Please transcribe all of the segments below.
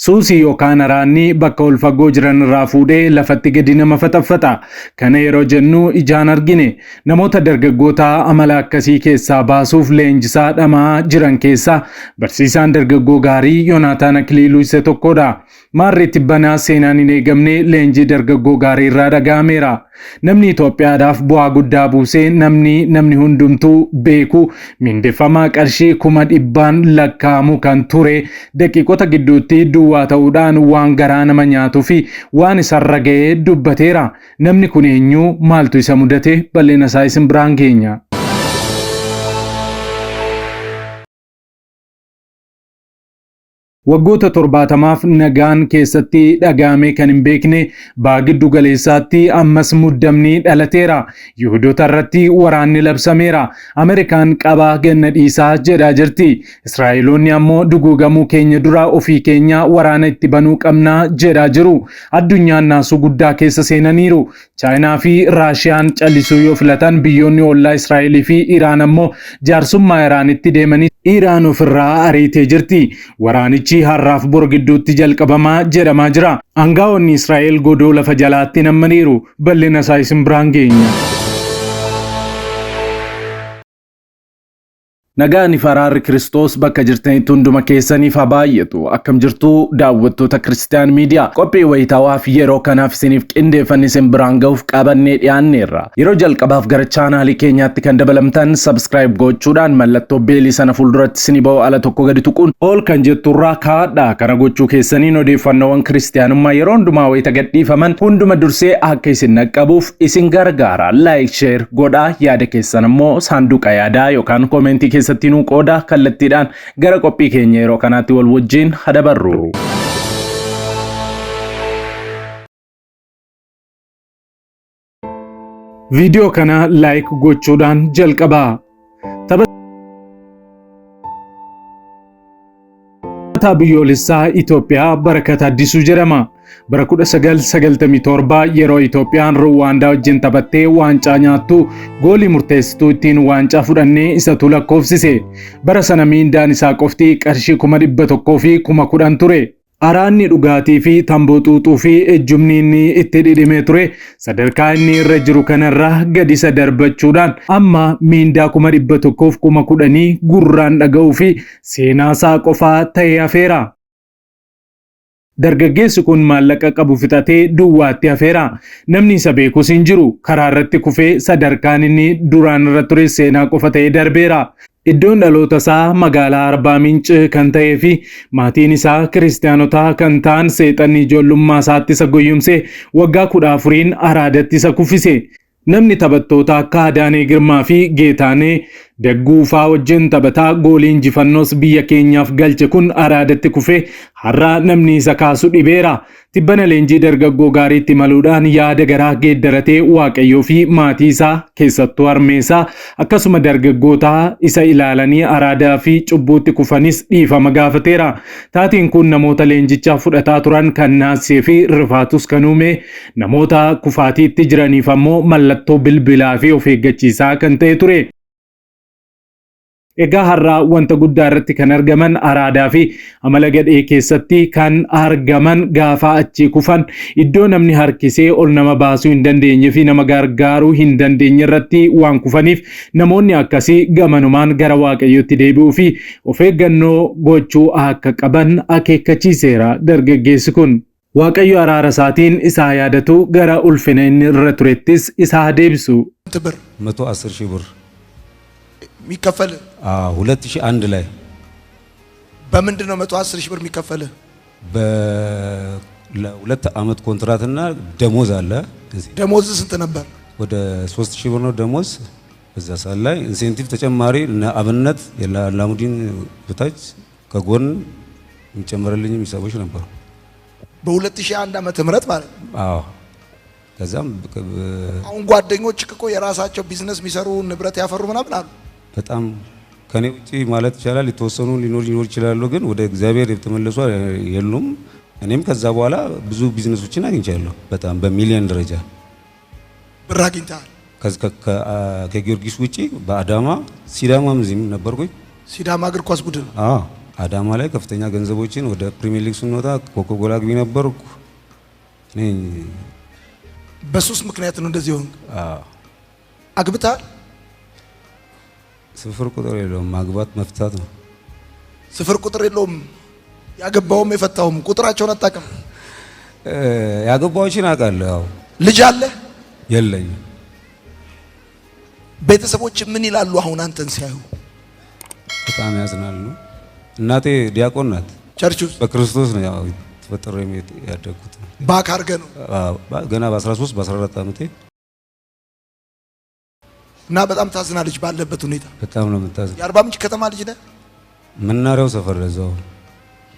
Suusii yookaan araanni bakka ol fagoo jiran irraa fuudhee lafatti gadi nama fataffata. Kana yeroo jennu ijaan argine namoota dargaggoota amala akkasii keessaa baasuuf leenjisaa dhamaa jiran keessaa barsiisaan dargaggoo gaarii Yoonaataan Akiliiluu isa tokkodha. Maarree Tibbanaa seenaan hin eegamne leenjii dargaggoo gaarii irraa dhaga'ameera. Namni Itoophiyaadhaaf bu'aa guddaa buusee namni hundumtuu beeku mindeeffamaa qarshii 100,000 lakkaa'amu kan ture daqiiqota gidduutti duwwaa ta'uudhaan waan garaa nama nyaatuu fi waan isarra ga'ee dubbateera. Namni kun eenyu? Maaltu isa mudate? Bal'ina isaa isin biraan geenya. Waggoota 70f nagaan keessatti dhaga'ame kan hin beekne baagiddu galeessaatti ammas muddamni dhalateera. Yihudoota irratti waraanni labsameera. Ameerikaan qabaa ganna dhiisaa jedhaa jirti. Israa'eloonni ammoo duguugamuu keenya dura ofii keenya waraana itti banuu qabnaa jedhaa jiru. Addunyaan naasuu guddaa keessa seenaniiru. Chaayinaa fi Raashiyaan callisuu yoo filatan biyyoonni ollaa Israa'elii fi Iraan ammoo jaarsummaa Iraanitti deemanii Iraan ofirraa ariitee jirti. Waraanichi har'aaf bor gidduutti jalqabamaa jedhamaa jira. Aangaa'onni Israa'el godoo lafa jalaatti nammaniiru. Bal'ina isaa isin biraan geenya. Nagaan faraarri Kiristoos bakka jirtanitti hunduma keessaniif haa baay'atu. Akkam jirtu daawwattoota Kiristiyaan Miidiyaa. Qophii wayitaawwaaf yeroo kanaaf isiniif qindeeffanne isin biraan ga'uuf qabannee dhiyaanneerra. Yeroo jalqabaaf gara chaanaalii keenyaatti kan dabalamtan subscribe gochuudhaan mallattoo beelii sana fuulduratti isinii ba'u ala tokko gadi tuquun ol kan jetturraa kaadha. Kana gochuu keessaniin odeeffannoowwan Kiristiyaanummaa yeroo hundumaa wayita gadhiifaman hunduma dursee akka isin naqqabuuf isin gargaara. Like, share godhaa. Yaada keessan ammoo saanduqa yaadaa yookaan koomentii keessatti nuu qooda kallattiidhaan gara qophii keenya yeroo kanaatti wal wajjin hadabarru. Viidiyoo kana like gochuudhaan jalqabaa. Taphataa biyyoolessaa Itoophiyaa Barakat Addisuu jedhama. Bara 1997 yeroo Itoophiyaan Ruwaandaa wajjin taphattee waancaa nyaattu goolii murteessituu ittiin waancaa fudhannee isatu lakkoofsise. Bara sana miindaan isaa qofti qarshii 100,000 fi 10,000 ture. Araanni dhugaatii fi tamboo xuuxuu fi ejjumni inni itti dhidhimee ture sadarkaa inni irra jiru kanarraa gadi isa darbachuudhaan amma miindaa 100,000 fi 10,000 gurraan dhaga'uu fi seenaasaa qofaa ta'ee hafeera. Dargaggeessi kun maallaqa qabu fixatee duwwaatti hafeera. Namni isa beekus hin jiru. Karaa irratti kufee sadarkaan inni duraan irra ture seenaa qofa ta'ee darbeera. Iddoon dhaloota isaa magaalaa Arbaa Minci kan ta'ee fi maatiin isaa kiristaanota kan ta'an seexanni ijoollummaa isaatti isa goyyumsee waggaa 14 araadatti isa kuffise. Namni taphattoota akka Adaanee Girmaa fi Geetaanee Dagguufaa wajjin taphataa goolii injifannoos biyya keenyaaf galche kun araadatti kufee har'a namni isa kaasu dhibeera. Tibbana leenjii dargaggoo gaariitti maluudhaan yaada garaa geeddaratee Waaqayyoo fi maatii isaa keessattuu harmeessaa akkasuma dargaggoota isa ilaalanii araadaa fi cubbuutti kufanis dhiifama gaafateera. Taatiin kun namoota leenjichaa fudhataa turan kan naasisee fi rifaatus kan uume, namoota kufaatiitti jiraniif ammoo mallattoo bilbilaa fi of eeggachiisaa kan ta'e ture. Egaa har'a wanta guddaa irratti kan argaman araadaa fi amala gadhee keessatti kan argaman gaafa achi kufan iddoo namni harkisee ol nama baasuu hin dandeenye fi nama gargaaruu hin dandeenye irratti waan kufaniif namoonni akkasii gamanumaan gara Waaqayyootti deebi'uu fi of eeggannoo gochuu akka qaban akeekkachiiseera dargaggeessi kun. Waaqayyo araara isaatiin isaa yaadatu gara ulfina inni irra turettis isaa deebisu. 110,000 ብር ሚከፈል 2001 ላይ በምንድን ነው 110,000 ብር ሚከፈል? ለሁለት አመት ኮንትራትና ደሞዝ አለ። ደሞዝ ስንት ነበር? ወደ 3,000 ብር ነው ደሞዝ። በዛ ሰዓት ላይ ኢንሴንቲቭ ተጨማሪ ለአብነት የላሙዲን በታች ከጎን የሚጨመርልኝ የሚሰቦች ነበሩ። በ2001 ዓመተ ምህረት ማለት ነው። አዎ ከዛም አሁን ጓደኞች እኮ የራሳቸው ቢዝነስ የሚሰሩ ንብረት ያፈሩ ምናምን አሉ። በጣም ከኔ ውጪ ማለት ይችላል የተወሰኑ ሊኖር ይችላል፣ ግን ወደ እግዚአብሔር የተመለሱ የሉም። እኔም ከዛ በኋላ ብዙ ቢዝነሶችን አግኝቻለሁ። በጣም በሚሊዮን ደረጃ ብር አግኝተሃል። ከጊዮርጊስ ውጪ በአዳማ ሲዳማም እዚህም ነበርኩኝ። ሲዳማ እግር ኳስ ቡድን? አዎ አዳማ ላይ ከፍተኛ ገንዘቦችን ወደ ፕሪሚየር ሊግ ስንወጣ ኮከብ ጎል አግቢ ነበርኩ። እኔ በሱስ ምክንያት ነው እንደዚህ ሆንክ? አግብታል? ስፍር ቁጥር የለውም። ማግባት መፍታት ነው። ስፍር ቁጥር የለውም። ያገባውም የፈታውም ቁጥራቸውን አታውቅም? ያገባዎችን አውቃለሁ። ልጅ አለ? የለኝም። ቤተሰቦች ምን ይላሉ አሁን አንተን ሲያዩ? በጣም ያዝናሉ። እናቴ ዲያቆን ናት። ቸርች ውስጥ በክርስቶስ ነው ያው ተፈጠረ ያደግኩት። ባክ አድርገህ ነው? ገና በ13 በ14 ዓመቴ እና በጣም ታዝናለች ባለበት ሁኔታ። በጣም ነው የምታዝነው። የአርባ ምንጭ ከተማ ልጅ ነህ? መናሪያው ሰፈር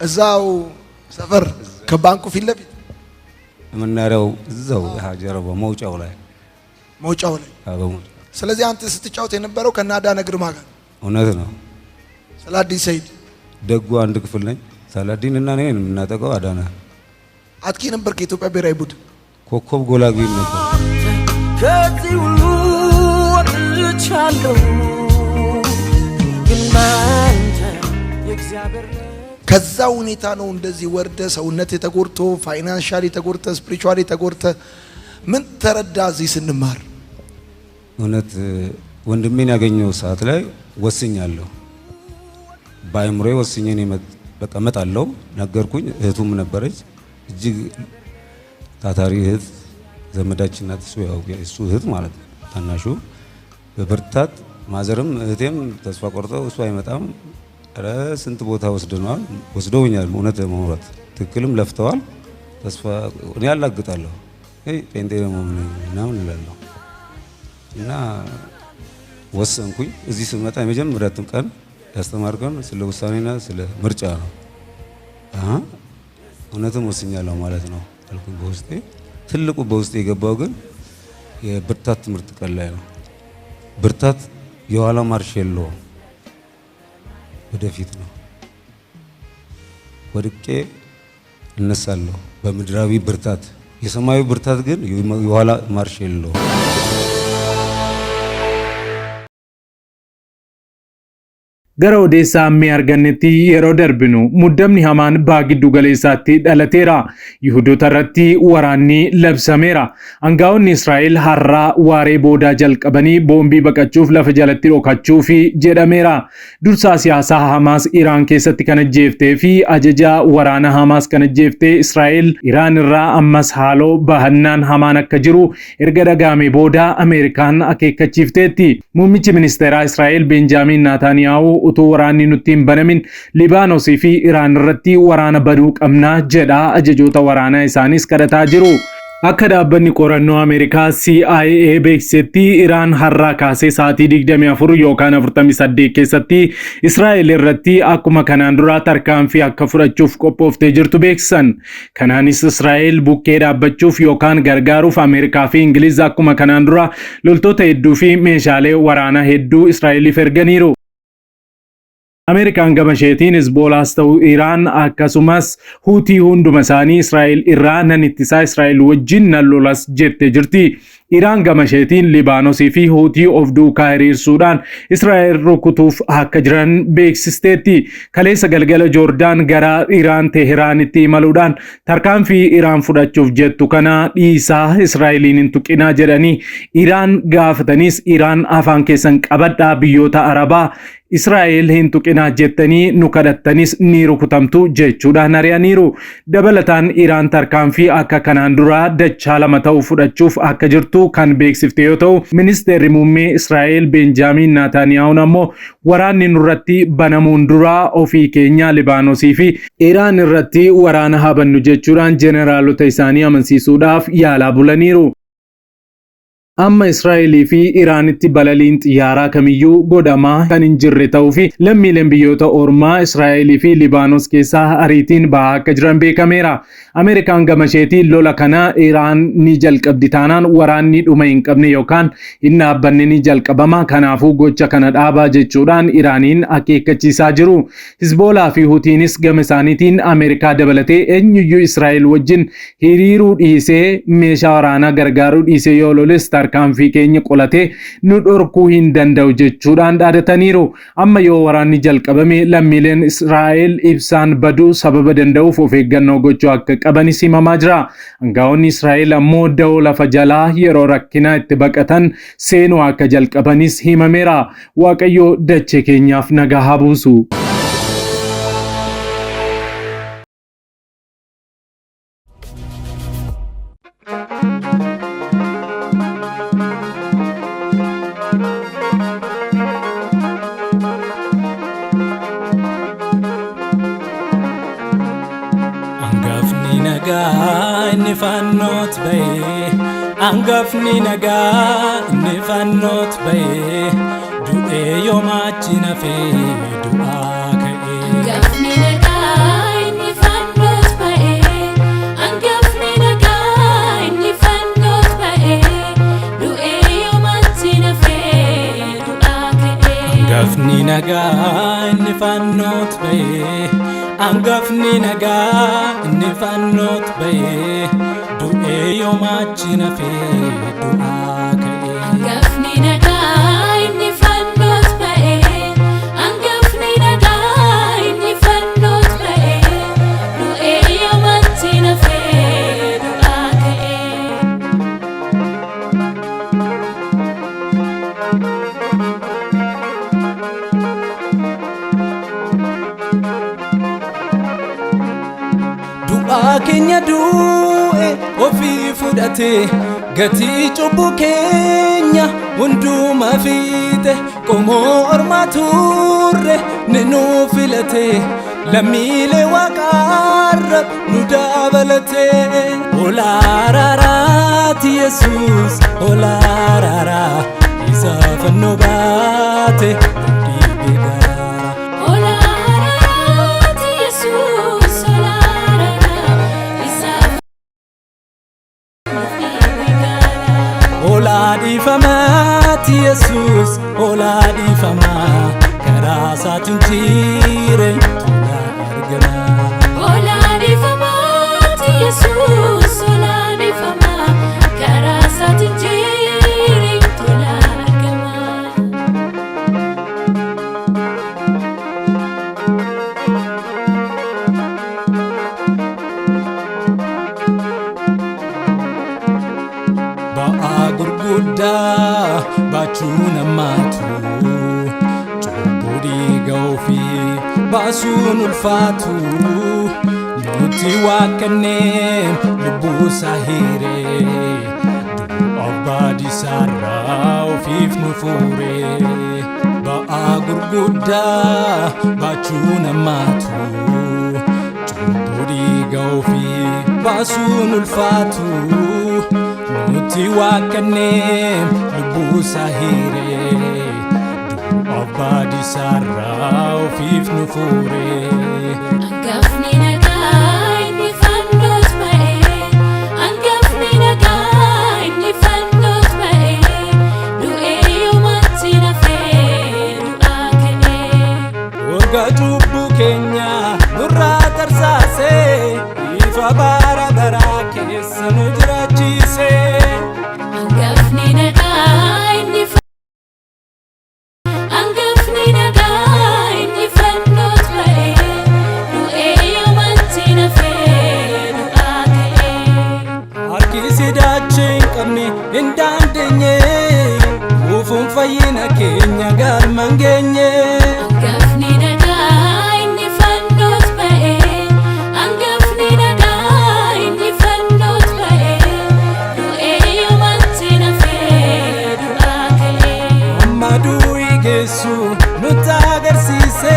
እዛው ሰፈር ከባንኩ ፊት ለፊት መናሪያው እዛው ጀርባ መውጫው ላይ ስለዚህ አንተ ስትጫወት የነበረው ከናዳነ ግርማ ጋር? እውነት ነው። ሰላዲን ሰይድ ደጉ አንድ ክፍል ነኝ። ሰላዲን እና እኔ የምናጠቀው አዳነ። አጥቂ ነበር ከኢትዮጵያ ብሔራዊ ቡድን። ኮከብ ጎል አግቢ ነበር። ከዚህ ሁሉ ወጥቻለሁ ግን አንተ የእግዚአብሔር ከዛ ሁኔታ ነው እንደዚህ ወርደ ሰውነት የተጎርቶ ፋይናንሻሊ ተጎርተ ስፒሪቹዋሊ ተጎርተ ምን ተረዳ እዚህ ስንማር? እውነት ወንድሜን ያገኘው ሰዓት ላይ ወስኛለሁ። ባይምሮዬ ወስኜ ነው በቃ እመጣለሁ ነገርኩኝ። እህቱም ነበረች እጅግ ታታሪ እህት ዘመዳችን ናት። እሱ እህት ማለት ነው ታናሹ በብርታት ማዘርም እህቴም ተስፋ ቆርጠው እሱ አይመጣም ስንት ቦታ ወስደውኛል። እውነት ለማውራት ትክክልም ለፍተዋል። ተስፋ እኔ ያላግጣለሁ ጴንጤ ደግሞ ምናምን እላለሁ እና ወሰንኩኝ። እዚህ ስመጣ የመጀመሪያ ቀን ያስተማርከን ስለ ውሳኔና ስለ ምርጫ ነው። እውነትም ወስኛለሁ ማለት ነው አልኩኝ በውስጤ። ትልቁ በውስጤ የገባው ግን የብርታት ትምህርት ቀን ላይ ነው። ብርታት የኋላ ማርሽ የለውም፣ ወደፊት ነው። ወድቄ እነሳለሁ በምድራዊ ብርታት፣ የሰማያዊ ብርታት ግን የኋላ ማርሽ የለውም። gara odeessaa ammee argannetti yeroo darbinu muddamni hamaan baagiddu galeessaatti dhalateera. Yihudoota irratti waraanni labsameera. Aangaa'onni Israa'el har'aa waaree boodaa jalqabanii boombii baqachuuf lafa jalatti dhokachuuf jedhameera. Dursaa siyaasaa Hamaas Iraan keessatti kan ajjeeftee fi ajajaa waraana Hamaas kan ajjeeftee Israa'el Iraan irraa ammas haaloo bahannaan hamaan akka jiru erga dhagaame booda Ameerikaan akeekkachiifteetti. Muummichi ministeeraa Israa'el Benjaamin Naataaniyaahu utuu waraanni nutti hin banamin Libaanosii fi Iraan irratti waraana baduu qabnaa jedha ajajoota waraanaa isaanis kadhataa jiru. Akka dhaabbanni qorannoo Ameerikaa CIA beeksisetti Iraan har'aa kaasee sa'aatii 24 yookaan 48 keessatti Israa'el irratti akkuma kanaan dura tarkaanfii akka fudhachuuf qophooftee jirtu beeksisan. Kanaanis Israa'el bukkee dhaabbachuuf yookaan gargaaruuf Ameerikaa fi Ingiliz akkuma kanaan dura loltoota hedduu fi meeshaalee waraanaa hedduu Israa'eliif erganiiru. Ameerikaan gama isheetiin Hizboolaas ta'u Iraan akkasumas Huutii hunduma isaanii Israa'el irraa nan ittisaa Israa'el wajjin nan lolas jettee jirti. Iraan gama isheetiin Libaanosii fi Huutii of duukaa hiriirsuudhaan Israa'el rukutuuf akka jiran beeksisteetti. Kaleessa galgala Joordaan gara Iraan Teheraanitti imaluudhaan tarkaanfii Iraan fudhachuuf jettu kana dhiisaa Israa'eliin hin tuqinaa jedhanii Iraan gaafatanis Iraan afaan keessan qabadhaa biyyoota Arabaa Israa'el hin tuqinaa jettanii nu kadhattanis ni rukutamtu jechuudhaan ari'aniiru. Dabalataan Iraan tarkaanfii akka kanaan dura dachaa lama ta'u fudhachuuf akka jirtu kan beeksifte yoo ta'u, ministeerri muummee Israa'el Benjaamin Naataaniyaahun ammoo waraanni nurratti banamuun dura ofii keenya Libaanosii fi Iraan irratti waraana habannu jechuudhaan jeneraalota isaanii amansiisuudhaaf yaalaa bulaniiru. Amma Israa'elii fi Iraanitti balaliin xiyyaaraa kamiyyuu godhamaa kan hin jirre ta'uu fi lammiileen biyyoota ormaa Israa'elii fi Libaanos keessaa ariitiin bahaa akka jiran beekameera. Ameerikaan gama isheetiin lola kana Iraan ni jalqabdi taanaan waraanni dhuma hin qabne yookaan hin dhaabbanne ni jalqabama. Kanaafuu gocha kana dhaabaa jechuudhaan Iraaniin akeekkachiisaa jiru. Hizboolaa fi Hutiinis gama isaaniitiin Ameerikaa dabalatee eenyuyyuu Israa'el wajjin hiriiruu dhiisee meeshaa waraanaa gargaaruu dhiisee yoo loles tarkaanfii keenya qolatee nu dhorkuu hin danda'u jechuudhaan dhaadataniiru. Amma yoo waraanni jalqabame lammiileen Israa'el ibsaan baduu sababa danda'uuf of eeggannoo gochuu akka qabanis himamaa jira. Aangaa'onni Israa'el ammoo da'oo lafa jalaa yeroo rakkinaa itti baqatan seenuu akka jalqabanis himameera. Waaqayyo dachee keenyaaf nagaa haa buusu. Angafni nagaa inni fannoof ba'e du'ee yoomachi nafee du'aa ka'e. Angafni nagaa inni fannoof ba'e angafni nagaa inni fannoof ba'e du'ee yoomachi nafee du'aa ka'e. Angafni nagaa inni fannoof ba'e angafni nagaa inni fannoof ba'e du'ee yoomachi nafee du'aa ka'e. Angafni nagaa inni fannoof ba'e angafni nagaa inni fannoof ba'e du'ee yoomachi nafee du'aa ka'e. Du'aa keenya du'e ofii fudhate gatii cubbuu keenya hunduma fiite qomoo ormaa turre ni nu filate lammiilee waaqarra nu dabalate. Olaaraaraati Yesuus olaaraara isa fannoo baate dubbii garaa. Olaaraaraati Yesuus olaadhiifamaati Yesuus olaadhiifamaa karaa isaatiin jireenyatu argama. Olaadhiifamaati Yesuus olaadhiifamaa karaa isaatiin jireenyatu argama. Gurguddaa baachuu namaatu cubbuu dhiiga ofii baasuun ulfaatu nuti waaqanneen lubbuu isaa hiiree du'aaf baadisaarraa ofiif nu fuuree. Ba'aa gurguddaa baachuu namaatu cubbuu dhiiga ofii baasuun ulfaatu nuti waaqanneen lubbuu isaa hiiree du'aaf baadisaarraa ofiif nu fuuree. Angafni nagaa inni fannoof ba'e angafni nagaa inni fannoof ba'e du'ee yoomachi nafee du'aa ka'e. Waggaa cubbuu keenya nurraa tarsaasee ifa bara baraa keessa nu jiraachise. Angafni nagaa inni angafni nagaa inni fannoof ba'e du'ee yoomachi nafee du'aa ka'e. Harki si daachee hin qabne hin dandeenye dhufuun fayyina keenya galma hin geenye. Angafni nagaa inni fannoof ba'e angafni nagaa inni fannoof ba'e du'ee yoomachi nafee du'aa ka'e. Amma du'ii geessu nutti agarsiise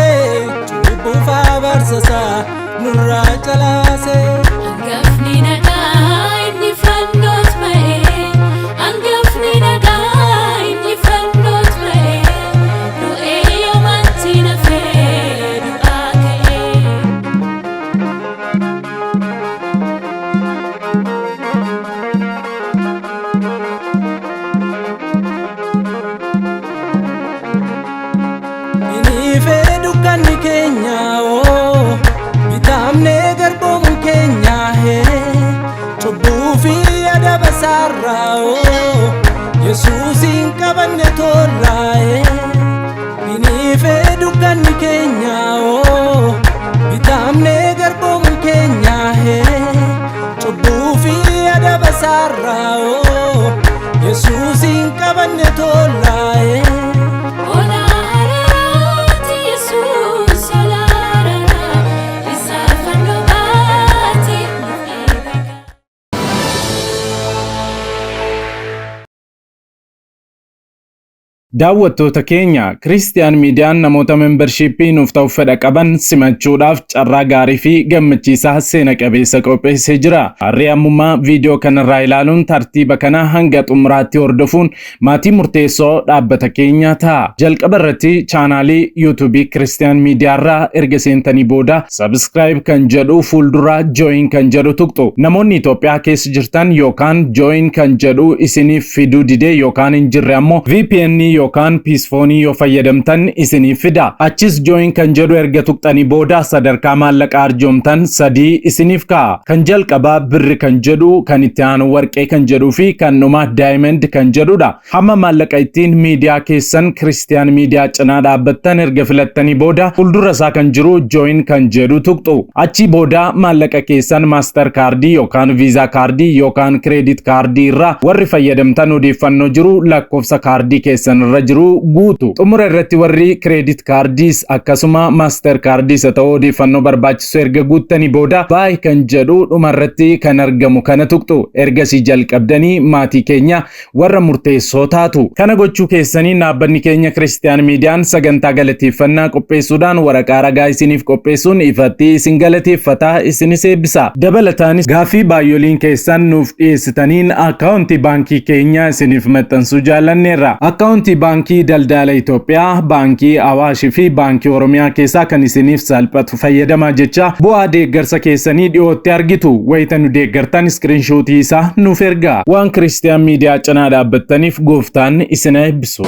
cubbuuf abarsasaa nurraa calaase. Angafni nagaa inni fannoof ba'e angafni nagaa inni fannoof ba'e du'ee yoomachi nafee du'aa ka'e. Inni fee dukkanni keenya bitaamnee garboomuun keenya cubbuu fi adaba isaarraa Yesuusin qabanne tolaaye biniife dukkanni keenya bitamne garboomu keenya cubbuu fi adaba sarraa Yesuusin qabanne tolaaye Daawwattoota keenya Kiristiyaan Miidiyaan namoota membershiippii nuuf ta'uuf fedha qaban simachuudhaaf carraa gaarii fi gammachiisaa seena qabeessa qopheessee jira. Harri ammummaa viidiyoo kanarraa ilaaluun tartiiba kana hanga xumuraatti hordofuun maatii murteessoo dhaabbata keenya ta'a. Jalqaba irratti chaanaalii yuutuubii Kiristiyaan Miidiyaarraa erga seentanii booda sabskiraayib kan jedhu fuulduraa jooyin kan jedhu tuqxu. Namoonni Itoophiyaa keessa jirtan yookaan jooyin kan jedhu isiniif fiduu didee yookaan hin jirre ammoo VPN yookaan piisfoonii yoo fayyadamtan isiniif fida. Achis jooyin kan jedhu erga tuqxanii booda sadarkaa maallaqa arjoomtan sadii isiniif ka'a. Kan jalqabaa birri kan jedhu, kan itti aanu warqee kan jedhuu fi kan dhumaa daayimend kan jedhudha. Hamma maallaqa ittiin miidiyaa keessan Kiristiyaan Miidiyaa cinaa dhaabbattan erga filattanii booda fuuldura isaa kan jiru jooyin kan jedhu tuqxu. Achi booda maallaqa keessan maaster kaardii yookaan viizaa kaardii yookaan kireedit kaardii irraa warri fayyadamtan odeeffannoo jiru lakkoofsa kaardii keessan irra jiru guutu. Xumura irratti warri kireedit kaardiis akkasuma maaster kaardiis ta'uu odeeffannoo barbaachisu erga guuttanii booda baay kan jedhu dhumarratti kan argamu kana tuqxu. Ergasii jalqabdanii maatii keenya warra murteessoo taatu. Kana gochuu keessanii dhaabbanni keenya Kiristiyaan Miidiyaan sagantaa galateeffannaa qopheessuudhaan waraqaa ragaa isiniif qopheessuun ifatti isin galateeffataa isinis eebbisa. Dabalataanis gaafii baay'ooliin keessan nuuf dhiyeessitaniin akkaawuntii baankii keenya isiniif maxxansuu jaallanneerra. Akkaawuntii baankii daldala Itoophiyaa, baankii Awaash fi baankii Oromiyaa keessaa kan isiniif salphatu fayyadamaa jecha bu'aa deeggarsa keessanii dhiyootti argitu. Wayita nu deeggartan iskiriinshotii isaa nuuf ergaa. Waan Kiristiyaan Miidiyaa cinaa dhaabbattaniif gooftaan isin eebbisu.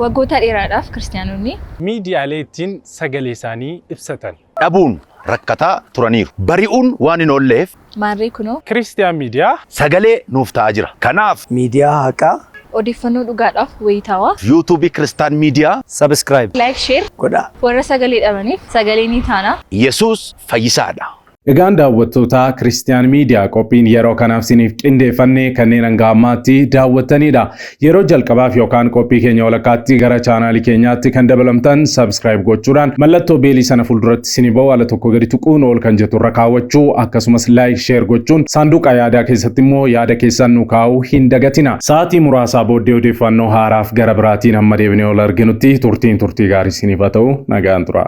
Waggoota dheeraadhaaf Kiristiyaanonni miidiyaalee ittiin sagalee isaanii ibsatan dhabuun rakkataa turaniiru. Bari'uun waan hin oolleef maarree kunoo Kiristiyaan Miidiyaa sagalee nuuf ta'aa jira. Kanaaf miidiyaa haqaa odeeffannoo dhugaadhaaf wayitaawaa yuutuubii Kiristiyaan Miidiyaa sabskiraayib laayik sheer godhaa. warra sagalee dhabaniif sagalee ni taana. Yesuus fayyisaadha. Egaan daawwattoota Kiristiyaan Miidiyaa qophiin yeroo kanaaf siniif qindeeffannee kanneen hanga ammaatti daawwattanidha. Yeroo jalqabaaf yookaan qophii keenya walakkaatti gara chaanaalii keenyaatti kan dabalamtan sabskiraayib gochuudhaan mallattoo beelii sana fuulduratti isinii ba'u ala tokko gadi tuquun ol kan jettu irra kaawwachuu akkasumas laayik sheer gochuun saanduqa yaadaa keessatti immoo yaada keessan nu kaa'uu hin dagatina. Sa'aatii muraasaa booddee odeeffannoo haaraaf gara biraatiin hamma deebinee ol arginutti turtii gaarii isiniif haa ta'u nagaan tura.